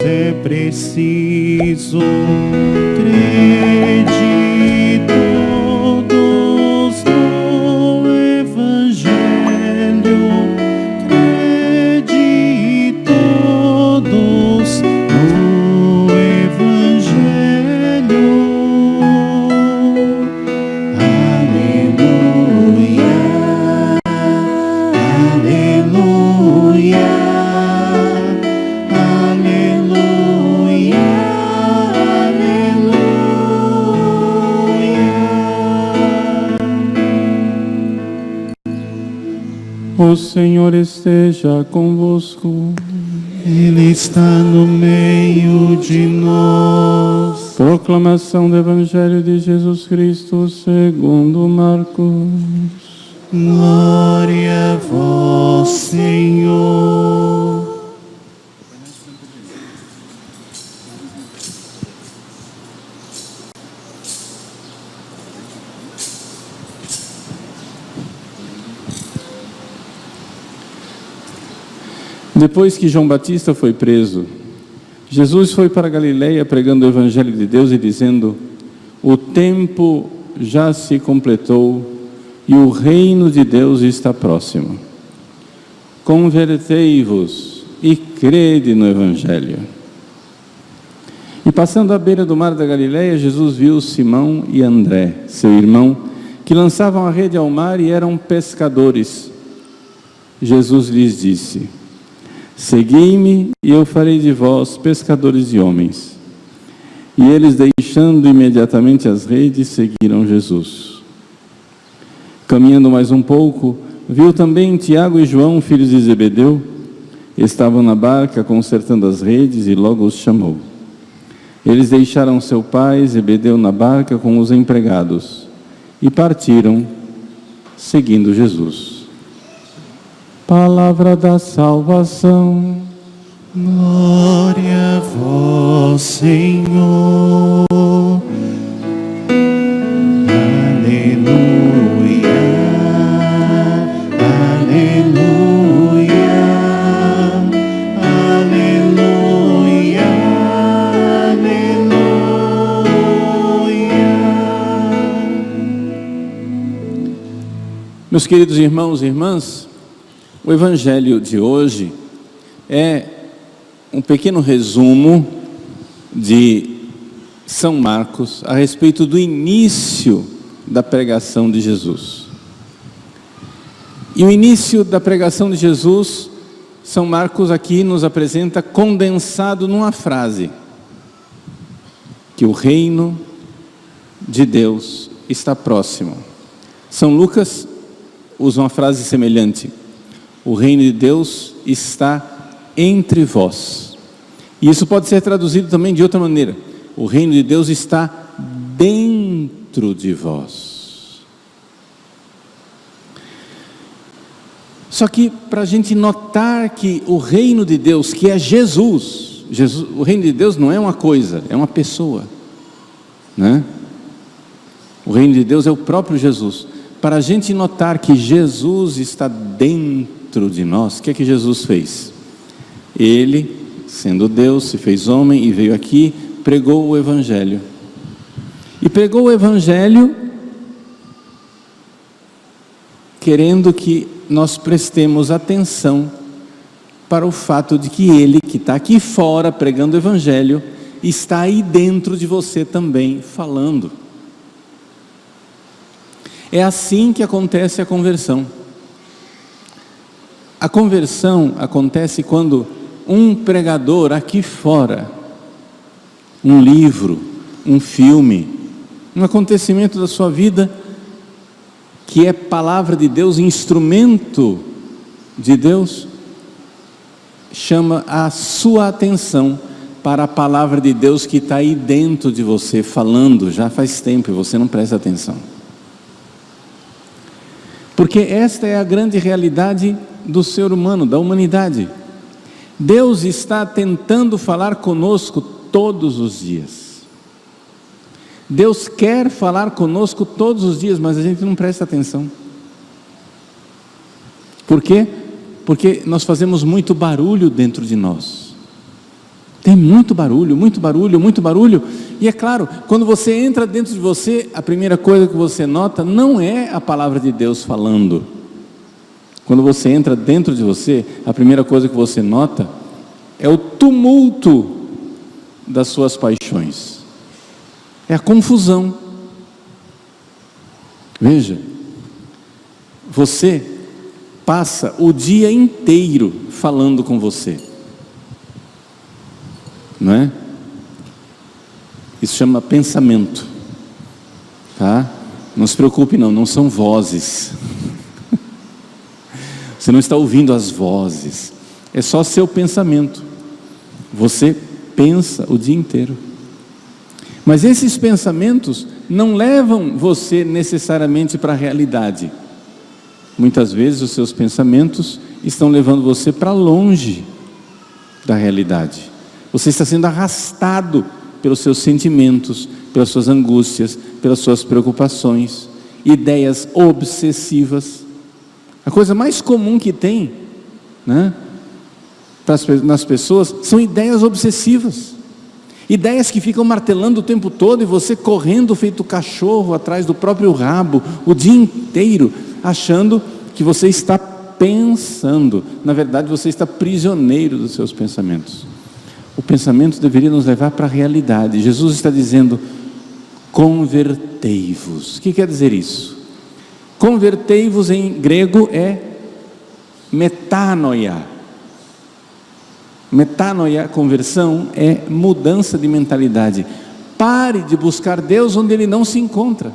É preciso crer de todos no Evangelho, crer de todos no Evangelho. Aleluia, aleluia. O Senhor esteja convosco. Ele está no meio de nós. Proclamação do Evangelho de Jesus Cristo segundo Marcos. Glória a vós, Senhor. Depois que João Batista foi preso, Jesus foi para Galileia pregando o Evangelho de Deus e dizendo: o tempo já se completou e o reino de Deus está próximo. Convertei-vos e crede no Evangelho. E passando à beira do mar da Galileia, Jesus viu Simão e André, seu irmão, que lançavam a rede ao mar e eram pescadores. Jesus lhes disse: segui-me e eu farei de vós pescadores de homens. E eles, deixando imediatamente as redes, seguiram Jesus. Caminhando mais um pouco, viu também Tiago e João, filhos de Zebedeu. Estavam na barca consertando as redes e logo os chamou. Eles deixaram seu pai Zebedeu na barca com os empregados e partiram, seguindo Jesus. Palavra da salvação. Glória a vós, Senhor. Aleluia, aleluia, aleluia, aleluia. Meus queridos irmãos e irmãs, o Evangelho de hoje é um pequeno resumo de São Marcos a respeito do início da pregação de Jesus. E o início da pregação de Jesus, São Marcos aqui nos apresenta condensado numa frase: que o reino de Deus está próximo. São Lucas usa uma frase semelhante: o reino de Deus está entre vós. E isso pode ser traduzido também de outra maneira: o reino de Deus está dentro de vós. Só que para a gente notar que o reino de Deus, que é Jesus, o reino de Deus não é uma coisa, é uma pessoa, né? O reino de Deus é o próprio Jesus. Para a gente notar que Jesus está dentro de nós, o que é que Jesus fez? Ele, sendo Deus, se fez homem e veio aqui, pregou o Evangelho. E pregou o Evangelho querendo que nós prestemos atenção para o fato de que Ele, que está aqui fora pregando o Evangelho, está aí dentro de você também falando. É assim que acontece a conversão. A conversão acontece quando um pregador aqui fora, um livro, um filme, um acontecimento da sua vida, que é palavra de Deus, instrumento de Deus, chama a sua atenção para a palavra de Deus que está aí dentro de você, falando já faz tempo e você não presta atenção. Porque esta é a grande realidade do ser humano, da humanidade. Deus está tentando falar conosco todos os dias. Deus quer falar conosco todos os dias, mas a gente não presta atenção. Por quê? Porque nós fazemos muito barulho dentro de nós. Tem muito barulho, muito barulho, muito barulho. E é claro, quando você entra dentro de você, a primeira coisa que você nota não é a palavra de Deus falando. Quando você entra dentro de você, a primeira coisa que você nota é o tumulto das suas paixões. É a confusão. Veja, você passa o dia inteiro falando com você, não é? Isso chama pensamento, tá? Não se preocupe não são vozes. Você não está ouvindo as vozes, é só seu pensamento. Você pensa o dia inteiro. Mas esses pensamentos não levam você necessariamente para a realidade. Muitas vezes os seus pensamentos estão levando você para longe da realidade. Você está sendo arrastado pelos seus sentimentos, pelas suas angústias, pelas suas preocupações, ideias obsessivas. A coisa mais comum que tem, né, nas pessoas são ideias obsessivas. Ideias que ficam martelando o tempo todo e você correndo feito cachorro atrás do próprio rabo o dia inteiro, achando que você está pensando. Na verdade, você está prisioneiro dos seus pensamentos. O pensamento deveria nos levar para a realidade. Jesus está dizendo: convertei-vos. O que quer dizer isso? Convertei-vos em grego é metanoia. Metanoia, conversão, é mudança de mentalidade. Pare de buscar Deus onde Ele não se encontra.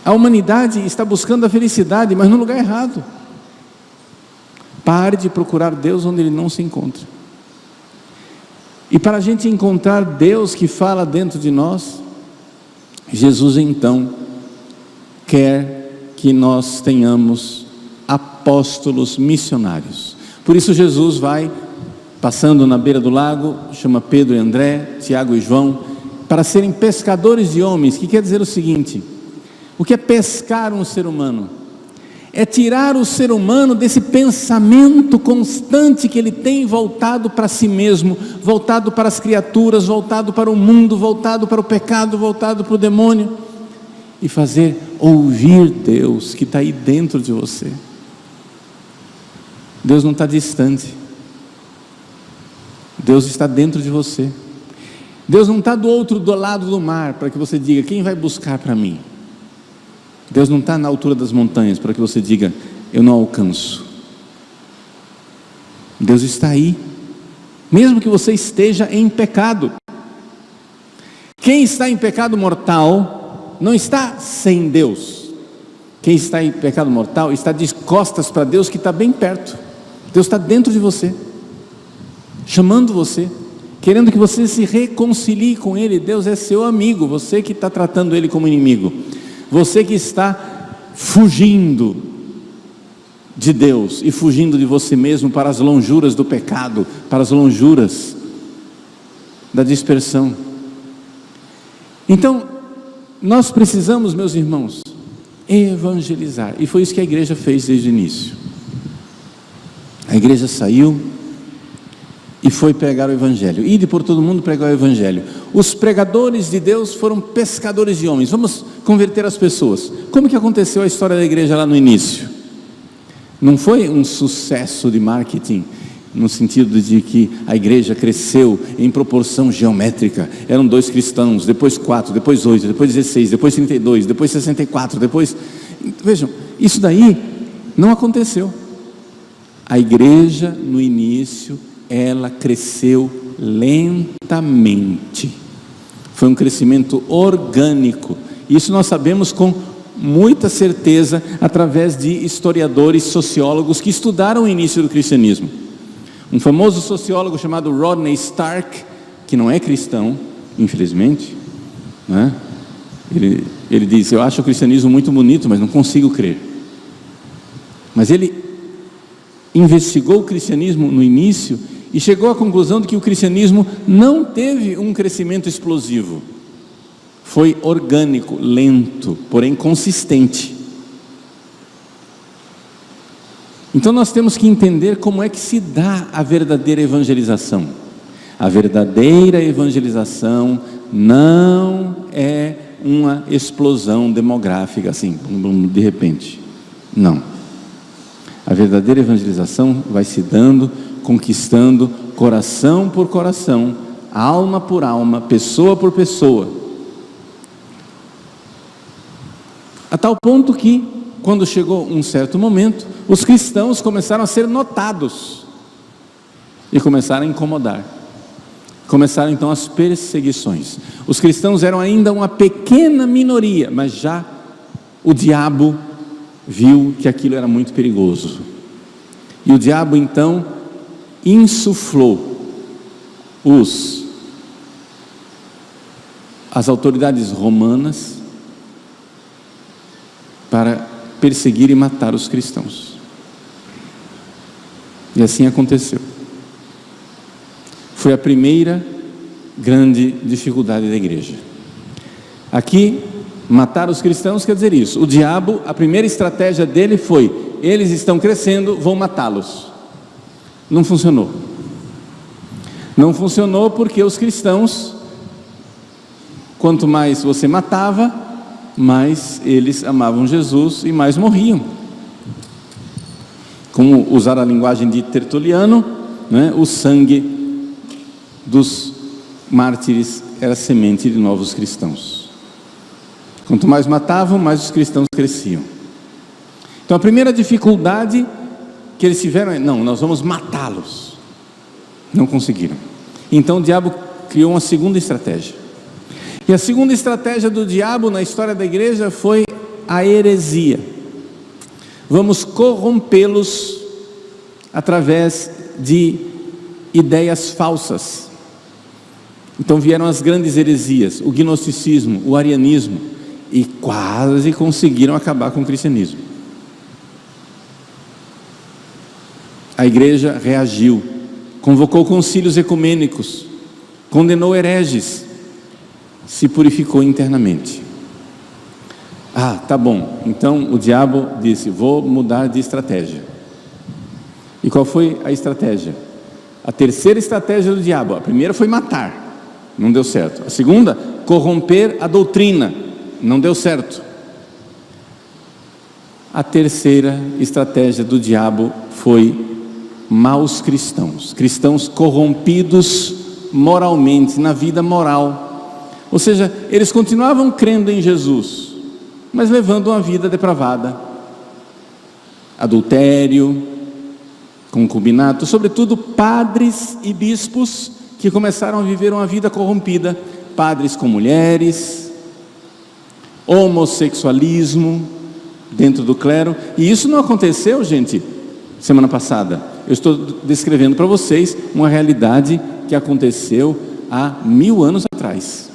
A humanidade está buscando a felicidade, mas no lugar errado. Pare de procurar Deus onde Ele não se encontra. E para a gente encontrar Deus que fala dentro de nós, Jesus então quer que nós tenhamos apóstolos missionários. Por isso Jesus vai passando na beira do lago, chama Pedro e André, Tiago e João, para serem pescadores de homens, que quer dizer o seguinte: o que é pescar um ser humano? É tirar o ser humano desse pensamento constante que ele tem voltado para si mesmo, voltado para as criaturas, voltado para o mundo, voltado para o pecado, voltado para o demônio, e fazer ouvir Deus que está aí dentro de você. Deus não está distante, Deus está dentro de você. Deus não está do lado do mar para que você diga: quem vai buscar para mim? Deus não está na altura das montanhas para que você diga: eu não alcanço. Deus está aí, mesmo que você esteja em pecado. Quem está em pecado mortal não está sem Deus. Quem está em pecado mortal está de costas para Deus, que está bem perto. Deus está dentro de você, chamando você, querendo que você se reconcilie com Ele. Deus é seu amigo, você que está tratando Ele como inimigo, você que está fugindo de Deus e fugindo de você mesmo para as lonjuras do pecado, para as lonjuras da dispersão. Então, nós precisamos, meus irmãos, evangelizar, e foi isso que a igreja fez desde o início. A igreja saiu e foi pregar o evangelho. Ide por todo mundo pregar o evangelho. Os pregadores de Deus foram pescadores de homens. Vamos converter as pessoas. Como que aconteceu a história da igreja lá no início? Não foi um sucesso de marketing, no sentido de que a igreja cresceu em proporção geométrica. Eram 2 cristãos, depois 4, depois 8, depois 16, depois 32, depois 64, depois... Vejam, isso daí não aconteceu. A igreja no início, ela cresceu lentamente. Foi um crescimento orgânico. Isso nós sabemos com muita certeza através de historiadores, sociólogos que estudaram o início do cristianismo. Um famoso sociólogo chamado Rodney Stark, que não é cristão, infelizmente, né? Ele diz: eu acho o cristianismo muito bonito, mas não consigo crer. Mas ele investigou o cristianismo no início e chegou à conclusão de que o cristianismo não teve um crescimento explosivo. Foi orgânico, lento, porém consistente. Então nós temos que entender como é que se dá a verdadeira evangelização. A verdadeira evangelização não é uma explosão demográfica assim, de repente. Não. A verdadeira evangelização vai se dando, conquistando coração por coração, alma por alma, pessoa por pessoa. A tal ponto que, quando chegou um certo momento, os cristãos começaram a ser notados e começaram a incomodar. Começaram então as perseguições. Os cristãos eram ainda uma pequena minoria, mas já o diabo viu que aquilo era muito perigoso. E o diabo então insuflou as autoridades romanas para perseguir e matar os cristãos. E assim aconteceu. Foi a primeira grande dificuldade da igreja. Aqui, matar os cristãos quer dizer isso. O diabo, a primeira estratégia dele foi: eles estão crescendo, vou matá-los. Não funcionou. Não funcionou porque os cristãos, quanto mais você matava, mais eles amavam Jesus e mais morriam. Como usar a linguagem de Tertuliano, né? O sangue dos mártires era semente de novos cristãos. Quanto mais matavam, mais os cristãos cresciam. Então a primeira dificuldade que eles tiveram é: não, nós vamos matá-los. Não conseguiram. Então o diabo criou uma segunda estratégia. E a segunda estratégia do diabo na história da igreja foi a heresia. Vamos corrompê-los através de ideias falsas. Então vieram as grandes heresias, o gnosticismo, o arianismo, e quase conseguiram acabar com o cristianismo. A igreja reagiu, convocou concílios ecumênicos, condenou hereges, se purificou internamente. Tá bom, então o diabo disse: vou mudar de estratégia. E qual foi a estratégia? A terceira estratégia do diabo: a primeira foi matar, não deu certo. A segunda, corromper a doutrina, não deu certo. A terceira estratégia do diabo foi maus cristãos, cristãos corrompidos moralmente, na vida moral. Ou seja, eles continuavam crendo em Jesus, mas levando uma vida depravada, adultério, concubinato, sobretudo padres e bispos que começaram a viver uma vida corrompida, padres com mulheres, homossexualismo dentro do clero. E isso não aconteceu, gente, semana passada. Eu estou descrevendo para vocês uma realidade que aconteceu há 1000 anos atrás.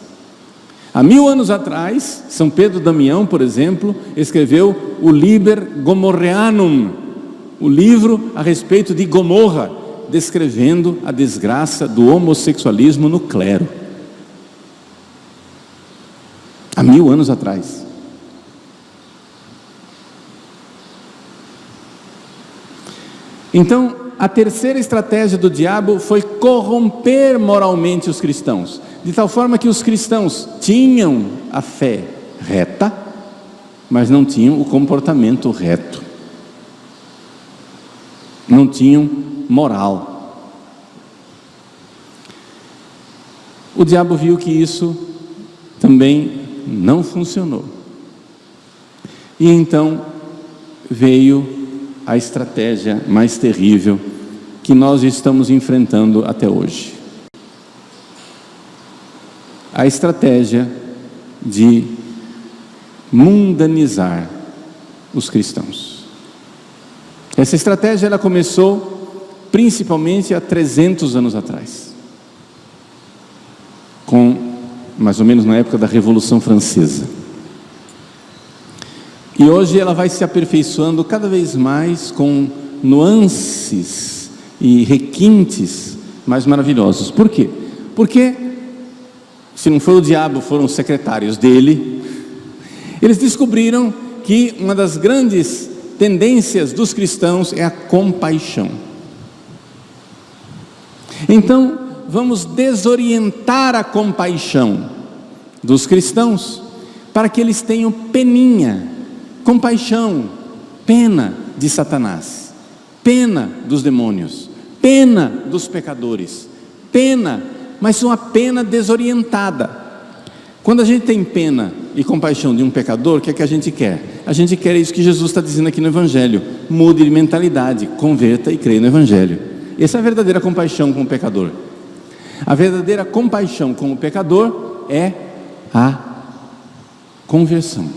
Há 1000 anos atrás, São Pedro Damião, por exemplo, escreveu o Liber Gomorreanum, o livro a respeito de Gomorra, descrevendo a desgraça do homossexualismo no clero. Há 1000 anos atrás. Então, a terceira estratégia do diabo foi corromper moralmente os cristãos, de tal forma que os cristãos tinham a fé reta, mas não tinham o comportamento reto, não tinham moral. O diabo viu que isso também não funcionou, e então veio a estratégia mais terrível que nós estamos enfrentando até hoje. A estratégia de mundanizar os cristãos. Essa estratégia ela começou principalmente há 300 anos atrás, com mais ou menos na época da Revolução Francesa. E hoje ela vai se aperfeiçoando cada vez mais com nuances e requintes mais maravilhosos. Por quê? Porque, se não foi o diabo, foram os secretários dele. Eles descobriram que uma das grandes tendências dos cristãos é a compaixão. Então, vamos desorientar a compaixão dos cristãos, para que eles tenham peninha, compaixão, pena de Satanás, pena dos demônios, pena dos pecadores, pena, mas uma pena desorientada. Quando a gente tem pena e compaixão de um pecador, o que é que a gente quer? A gente quer isso que Jesus está dizendo aqui no Evangelho: mude de mentalidade, converta e creia no Evangelho. Essa é a verdadeira compaixão com o pecador. A verdadeira compaixão com o pecador é a conversão.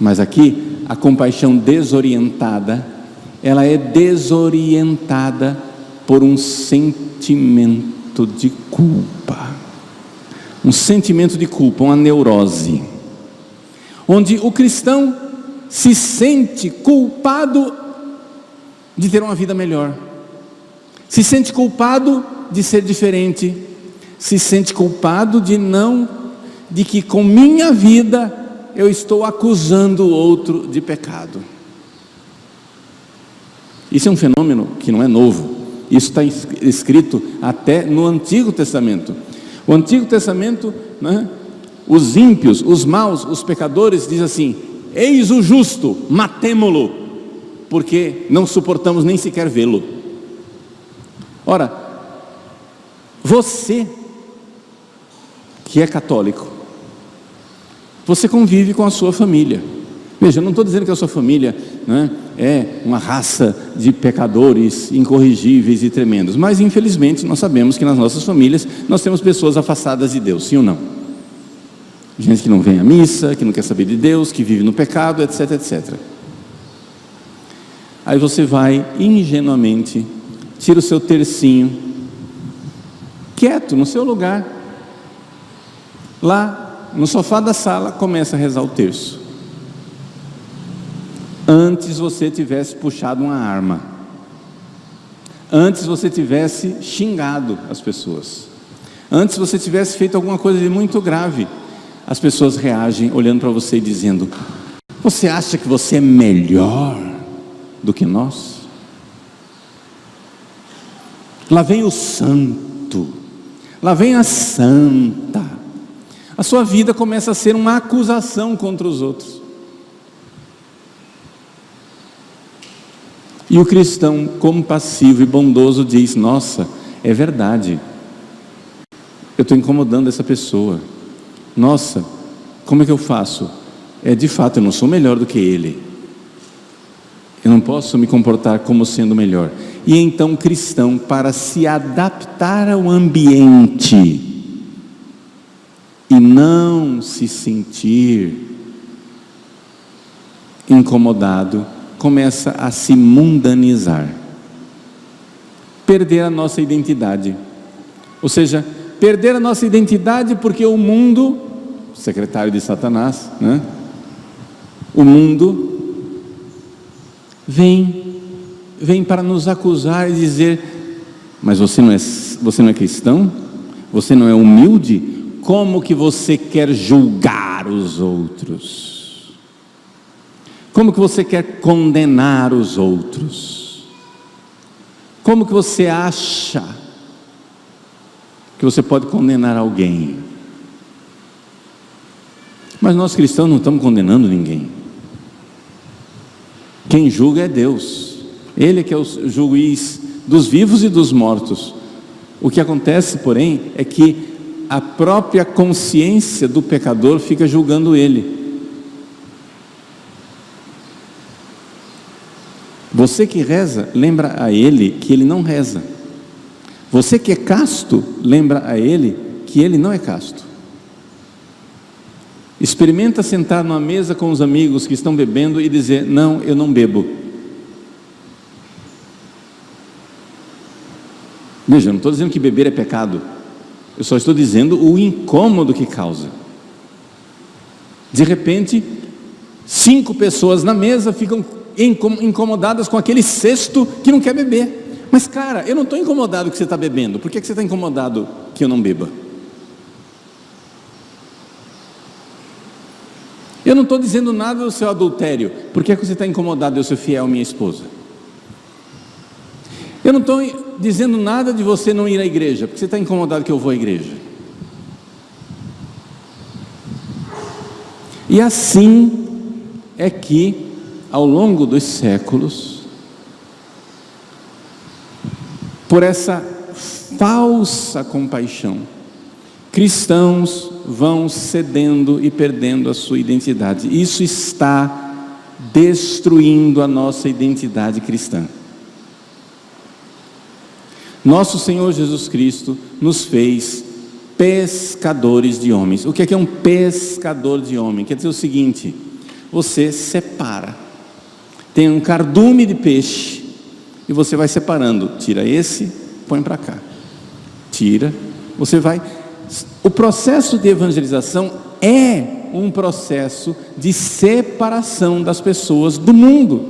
Mas aqui, a compaixão desorientada, ela é desorientada por um sentimento de culpa. Um sentimento de culpa, uma neurose, onde o cristão se sente culpado de ter uma vida melhor, se sente culpado de ser diferente, se sente culpado de que com minha vida eu estou acusando o outro de pecado. Isso é um fenômeno que não é novo, isso está escrito até no Antigo Testamento. O Antigo Testamento, né, os ímpios, os maus, os pecadores, diz assim: eis o justo, matemo-lo, porque não suportamos nem sequer vê-lo. Ora, você que é católico, você convive com a sua família. Veja, eu não estou dizendo que a sua família, né, é uma raça de pecadores incorrigíveis e tremendos, mas infelizmente nós sabemos que nas nossas famílias nós temos pessoas afastadas de Deus, sim ou não? Gente que não vem à missa, que não quer saber de Deus, que vive no pecado, etc, etc. Aí você vai ingenuamente, tira o seu tercinho, quieto no seu lugar, lá no sofá da sala, começa a rezar o terço. Antes você tivesse puxado uma arma, antes você tivesse xingado as pessoas, antes você tivesse feito alguma coisa de muito grave, as pessoas reagem olhando para você e dizendo: você acha que você é melhor do que nós? Lá vem o santo, lá vem a santa. A sua vida começa a ser uma acusação contra os outros. E o cristão compassivo e bondoso diz: nossa, é verdade, eu estou incomodando essa pessoa. Nossa, como é que eu faço? De fato, eu não sou melhor do que ele, eu não posso me comportar como sendo melhor. E então o cristão, para se adaptar ao ambiente e não se sentir incomodado, começa a se mundanizar, perder a nossa identidade. Ou seja, perder a nossa identidade porque o mundo, secretário de Satanás, né? O mundo vem para nos acusar e dizer: mas você não é cristão? Você não é humilde? Como que você quer julgar os outros? Como que você quer condenar os outros? Como que você acha que você pode condenar alguém? Mas nós cristãos não estamos condenando ninguém. Quem julga é Deus. Ele é que é o juiz dos vivos e dos mortos. O que acontece, porém, é que a própria consciência do pecador fica julgando ele. Você que reza, lembra a ele que ele não reza. Você que é casto, lembra a ele que ele não é casto. Experimenta sentar numa mesa com os amigos que estão bebendo e dizer: não, eu não bebo. Veja, eu não estou dizendo que beber é pecado, eu só estou dizendo o incômodo que causa. De repente, 5 pessoas na mesa ficam incomodadas com aquele sexto que não quer beber. Mas cara, eu não estou incomodado que você está bebendo, por que você está incomodado que eu não beba? Eu não estou dizendo nada do seu adultério, por que você está incomodado de eu ser fiel à minha esposa? Eu não estou dizendo nada de você não ir à igreja, porque você está incomodado que eu vou à igreja. E assim é que, ao longo dos séculos, por essa falsa compaixão, cristãos vão cedendo e perdendo a sua identidade. Isso está destruindo a nossa identidade cristã. Nosso Senhor Jesus Cristo nos fez pescadores de homens. O que é um pescador de homem? Quer dizer o seguinte: você separa, tem um cardume de peixe e você vai separando, tira esse, põe para cá, tira, você vai. O processo de evangelização é um processo de separação das pessoas do mundo.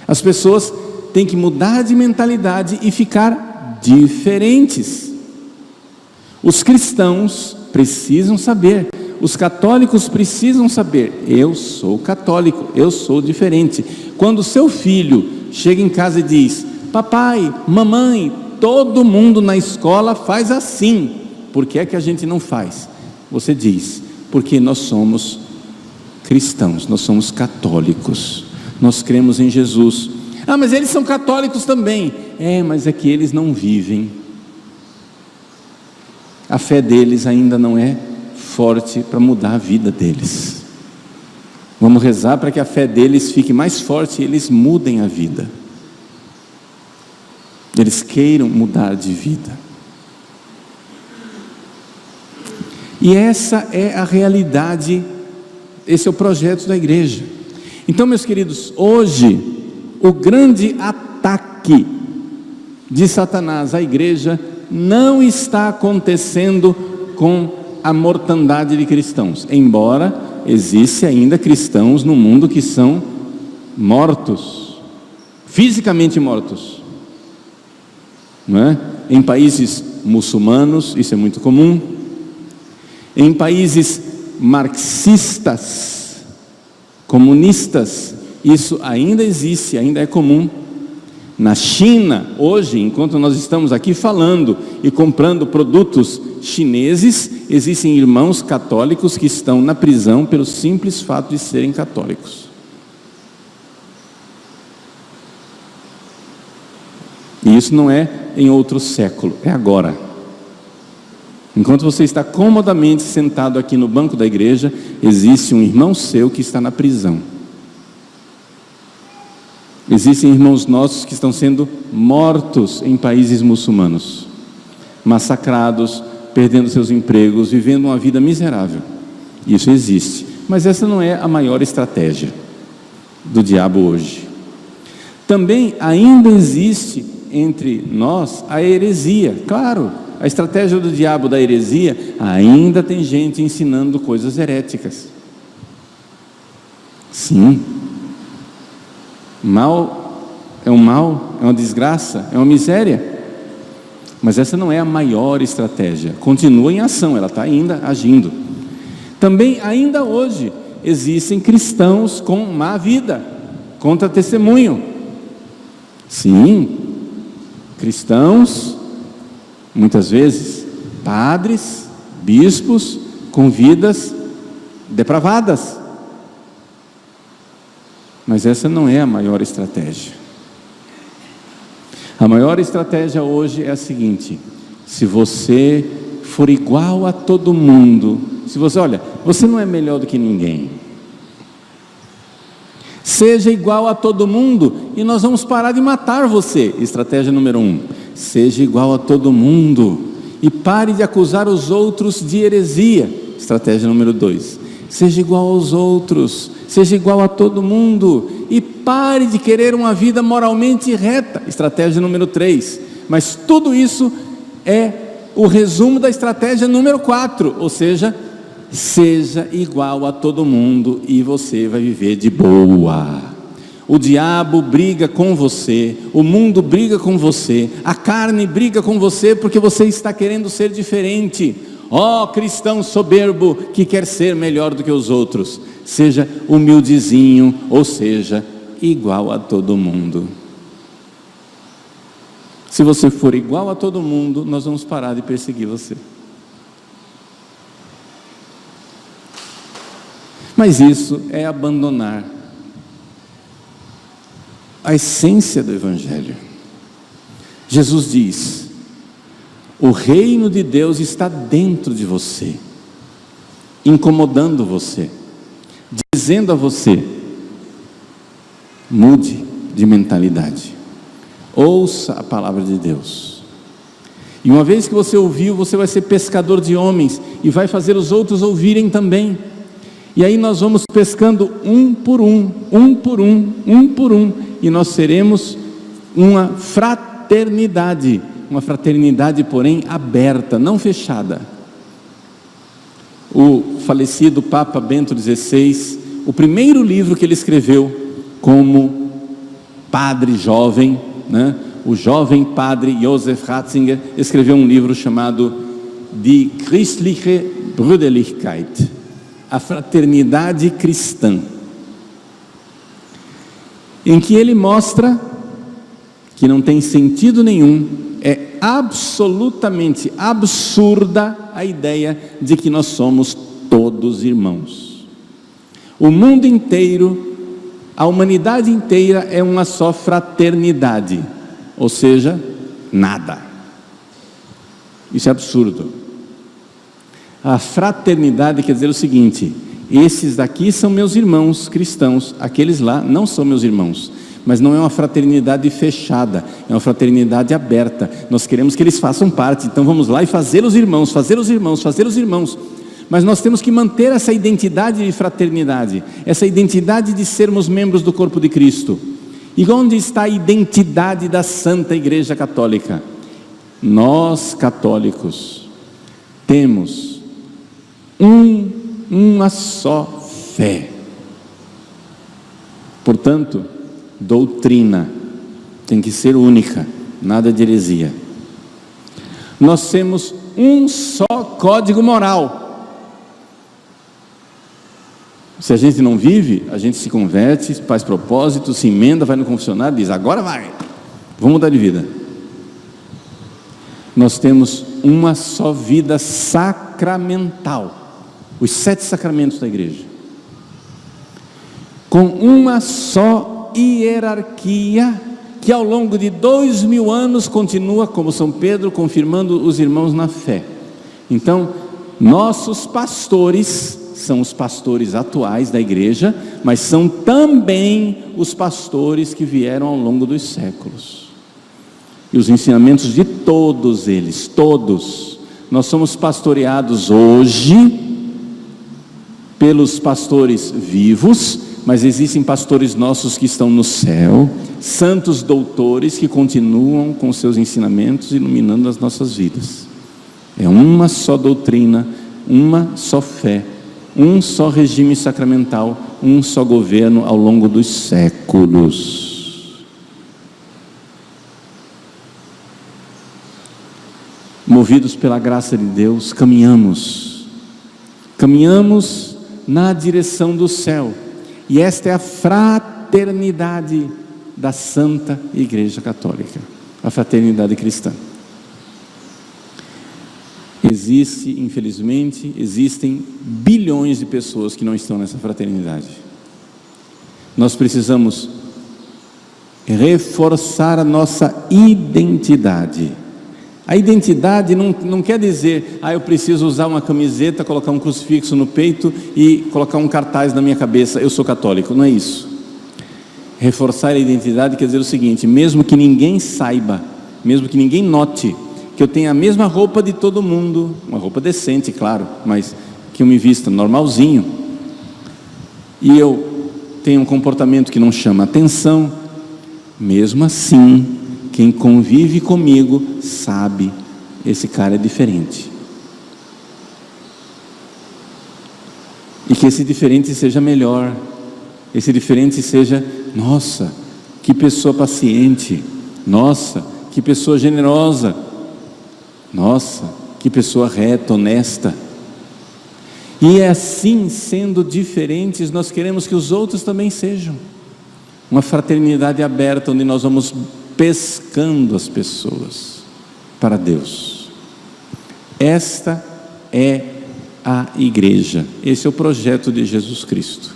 As pessoas têm que mudar de mentalidade e ficar diferentes. Os cristãos precisam saber, os católicos precisam saber: eu sou católico, eu sou diferente. Quando o seu filho chega em casa e diz: papai, mamãe, todo mundo na escola faz assim, por que é que a gente não faz? Você diz: porque nós somos cristãos, nós somos católicos, nós cremos em Jesus. Ah, mas eles são católicos também. Mas é que eles não vivem. A fé deles ainda não é forte para mudar a vida deles. Vamos rezar para que a fé deles fique mais forte e eles mudem a vida. Eles queiram mudar de vida. E essa é a realidade, esse é o projeto da igreja. Então, meus queridos, hoje o grande ataque de Satanás à igreja não está acontecendo com a mortandade de cristãos, embora existe ainda cristãos no mundo que são mortos, fisicamente mortos, não é? Em países muçulmanos isso é muito comum, em países marxistas, comunistas, isso ainda existe, ainda é comum. Na China, hoje, enquanto nós estamos aqui falando e comprando produtos chineses, existem irmãos católicos que estão na prisão pelo simples fato de serem católicos. E isso não é em outro século, é agora. Enquanto você está comodamente sentado aqui no banco da igreja, existe um irmão seu que está na prisão. Existem irmãos nossos que estão sendo mortos em países muçulmanos, massacrados, perdendo seus empregos, vivendo uma vida miserável. Isso existe, mas essa não é a maior estratégia do diabo hoje. Também ainda existe entre nós a heresia. Claro, a estratégia do diabo da heresia, ainda tem gente ensinando coisas heréticas. Sim. Mal, é uma desgraça, é uma miséria, mas essa não é a maior estratégia. Continua em ação, ela está ainda agindo. Também ainda hoje existem cristãos com má vida, contra testemunho. Sim, cristãos, muitas vezes padres, bispos com vidas depravadas. Mas essa não é a maior estratégia. A maior estratégia hoje é a seguinte: se você for igual a todo mundo, se você, olha, você não é melhor do que ninguém, seja igual a todo mundo e nós vamos parar de matar você. Estratégia número 1, seja igual a todo mundo e pare de acusar os outros de heresia. Estratégia número 2, seja igual aos outros, seja igual a todo mundo e pare de querer uma vida moralmente reta. Estratégia número 3. Mas tudo isso é o resumo da estratégia número 4, ou seja, seja igual a todo mundo e você vai viver de boa. O diabo briga com você, o mundo briga com você, a carne briga com você porque você está querendo ser diferente. Ó cristão soberbo que quer ser melhor do que os outros, seja humildezinho, ou seja, igual a todo mundo. Se você for igual a todo mundo, nós vamos parar de perseguir você. Mas isso é abandonar a essência do Evangelho. Jesus diz: o reino de Deus está dentro de você, incomodando você, dizendo a você: mude de mentalidade, ouça a palavra de Deus. E uma vez que você ouviu, você vai ser pescador de homens e vai fazer os outros ouvirem também. E aí nós vamos pescando um por um, e nós seremos uma fraternidade, porém aberta, não fechada. O falecido Papa Bento XVI, o primeiro livro que ele escreveu como padre jovem, né? O jovem padre Joseph Ratzinger escreveu um livro chamado Die Christliche Brüderlichkeit, a fraternidade cristã, em que ele mostra que não tem sentido nenhum, é absolutamente absurda a ideia de que nós somos todos irmãos. O mundo inteiro, a humanidade inteira é uma só fraternidade, ou seja, nada. Isso é absurdo. A fraternidade quer dizer o seguinte: esses daqui são meus irmãos cristãos, aqueles lá não são meus irmãos. Mas não é uma fraternidade fechada, é uma fraternidade aberta. Nós queremos que eles façam parte, então vamos lá e fazer os irmãos. Mas nós temos que manter essa identidade de fraternidade, essa identidade de sermos membros do corpo de Cristo. E onde está a identidade da Santa Igreja Católica? Nós católicos temos uma só fé. Portanto, doutrina tem que ser única, nada de heresia. Nós temos um só código moral. Se a gente não vive, a gente se converte, faz propósito, se emenda, vai no confessionário e diz: agora vai, vamos mudar de vida. Nós temos uma só vida sacramental, os 7 sacramentos da igreja, com uma só hierarquia, que ao longo de 2000 anos continua, como São Pedro, confirmando os irmãos na fé. Então, nossos pastores são os pastores atuais da igreja, mas são também os pastores que vieram ao longo dos séculos. E os ensinamentos de todos eles, todos, nós somos pastoreados hoje pelos pastores vivos, mas existem pastores nossos que estão no céu, santos doutores que continuam com seus ensinamentos iluminando as nossas vidas. É uma só doutrina, uma só fé, um só regime sacramental, um só governo ao longo dos séculos. Movidos pela graça de Deus, caminhamos na direção do céu. E esta é a fraternidade da Santa Igreja Católica, a fraternidade cristã. Existem bilhões de pessoas que não estão nessa fraternidade. Nós precisamos reforçar a nossa identidade. A identidade não quer dizer: eu preciso usar uma camiseta, colocar um crucifixo no peito e colocar um cartaz na minha cabeça, eu sou católico. Não é isso. Reforçar a identidade quer dizer o seguinte: mesmo que ninguém saiba, mesmo que ninguém note que eu tenho a mesma roupa de todo mundo, uma roupa decente, claro, mas que eu me vista normalzinho, e eu tenho um comportamento que não chama atenção, mesmo assim, quem convive comigo sabe: esse cara é diferente. E que esse diferente seja melhor, esse diferente seja nossa, que pessoa paciente, nossa, que pessoa generosa, nossa, que pessoa reta, honesta. E é assim, sendo diferentes, nós queremos que os outros também sejam. Uma fraternidade aberta, onde nós vamos pescando as pessoas para Deus. Esta é a igreja, esse é o projeto de Jesus Cristo.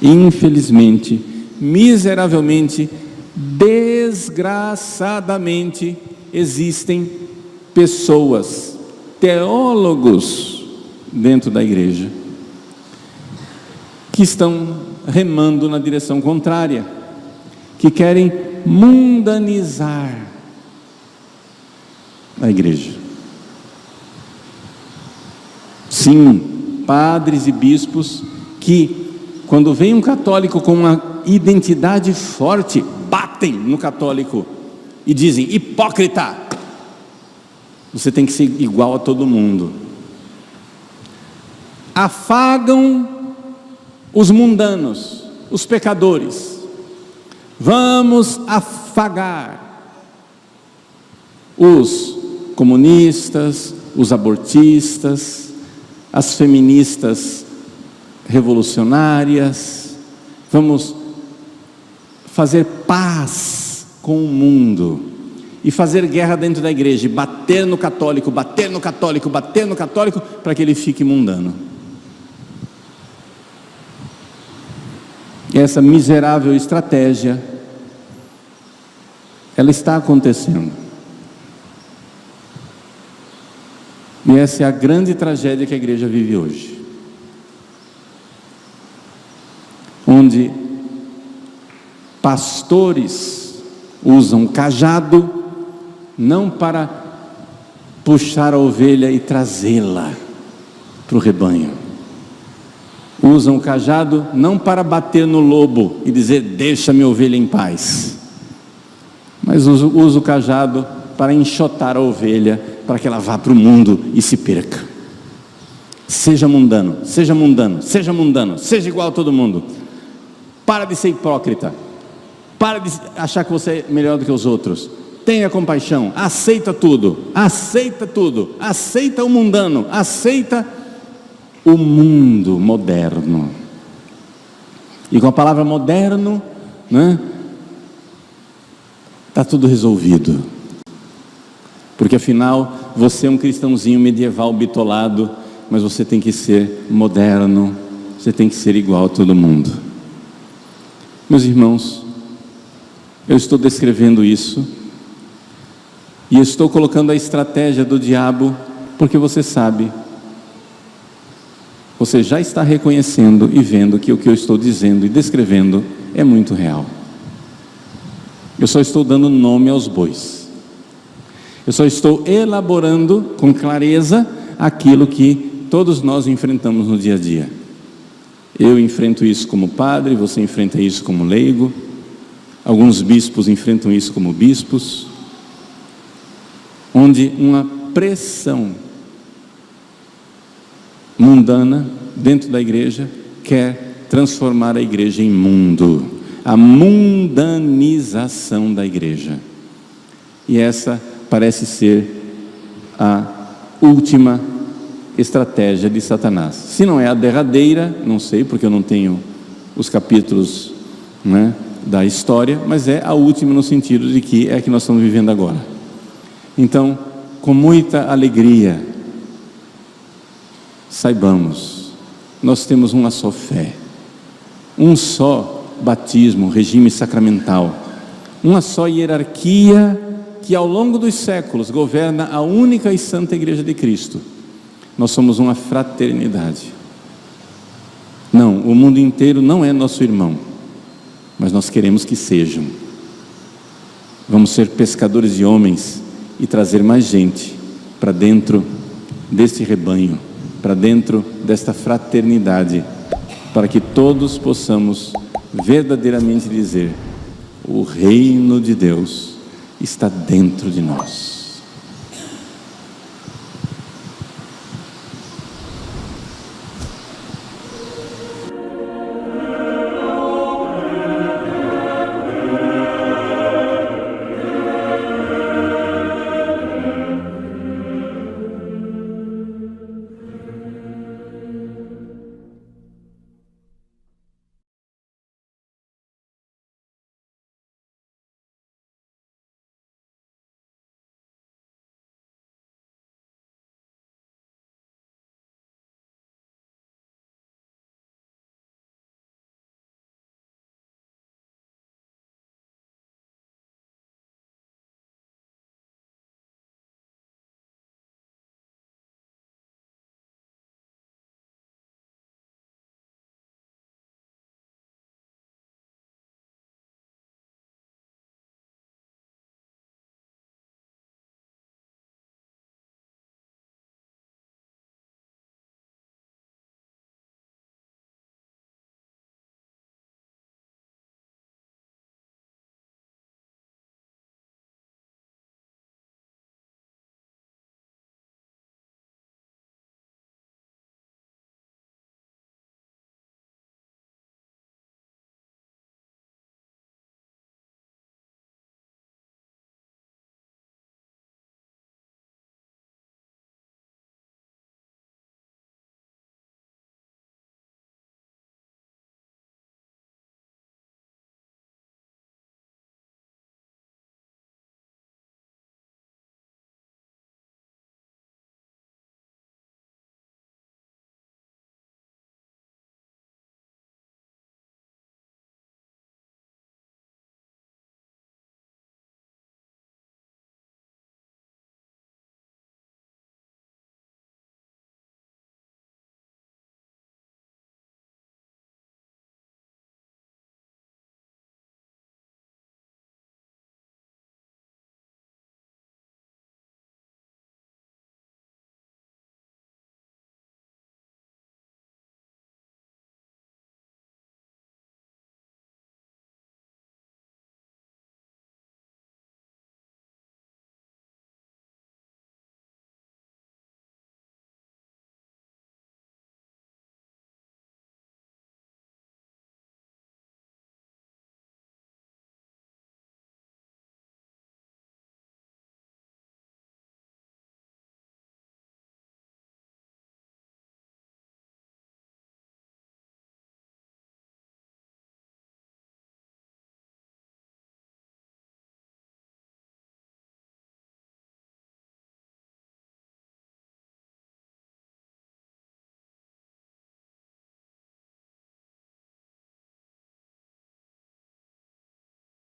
Infelizmente, miseravelmente, desgraçadamente, existem pessoas, teólogos dentro da igreja, que estão remando na direção contrária, que querem mundanizar a igreja. Sim, padres e bispos que, quando vem um católico com uma identidade forte, batem no católico e dizem: hipócrita, você tem que ser igual a todo mundo. Afagam os mundanos, os pecadores. Vamos afagar os comunistas, os abortistas, as feministas revolucionárias. Vamos fazer paz com o mundo e fazer guerra dentro da igreja, e bater no católico, bater no católico, bater no católico, para que ele fique mundano. E essa miserável estratégia, ela está acontecendo. E essa é a grande tragédia que a igreja vive hoje, onde pastores usam cajado não para puxar a ovelha e trazê-la para o rebanho, usam o cajado não para bater no lobo e dizer: deixa minha ovelha em paz, mas usa o cajado para enxotar a ovelha, para que ela vá para o mundo e se perca. Seja mundano, seja mundano, seja mundano, seja igual a todo mundo. Para de ser hipócrita, para de achar que você é melhor do que os outros. Tenha compaixão, aceita tudo, aceita o mundano, aceita o mundo moderno. E com a palavra moderno, né, está tudo resolvido. Porque afinal, você é um cristãozinho medieval bitolado, mas você tem que ser moderno, você tem que ser igual a todo mundo. Meus irmãos, eu estou descrevendo isso, e estou colocando a estratégia do diabo, porque você sabe, você já está reconhecendo e vendo que o que eu estou dizendo e descrevendo é muito real. Eu só estou dando nome aos bois. Eu só estou elaborando com clareza aquilo que todos nós enfrentamos no dia a dia. Eu enfrento isso como padre, você enfrenta isso como leigo, alguns bispos enfrentam isso como bispos, onde uma pressão mundana dentro da igreja quer transformar a igreja em mundo, a mundanização da igreja. E essa parece ser a última estratégia de Satanás. Se não é a derradeira, não sei, porque eu não tenho os capítulos, né, da história, mas é a última no sentido de que é a que nós estamos vivendo agora. Então, com muita alegria, saibamos, nós temos uma só fé, um só batismo, regime sacramental, uma só hierarquia que ao longo dos séculos governa a única e santa igreja de Cristo. Nós somos uma fraternidade. Não, o mundo inteiro não é nosso irmão, mas nós queremos que sejam. Vamos ser pescadores de homens e trazer mais gente para dentro deste rebanho, para dentro desta fraternidade, para que todos possamos verdadeiramente dizer: o reino de Deus está dentro de nós.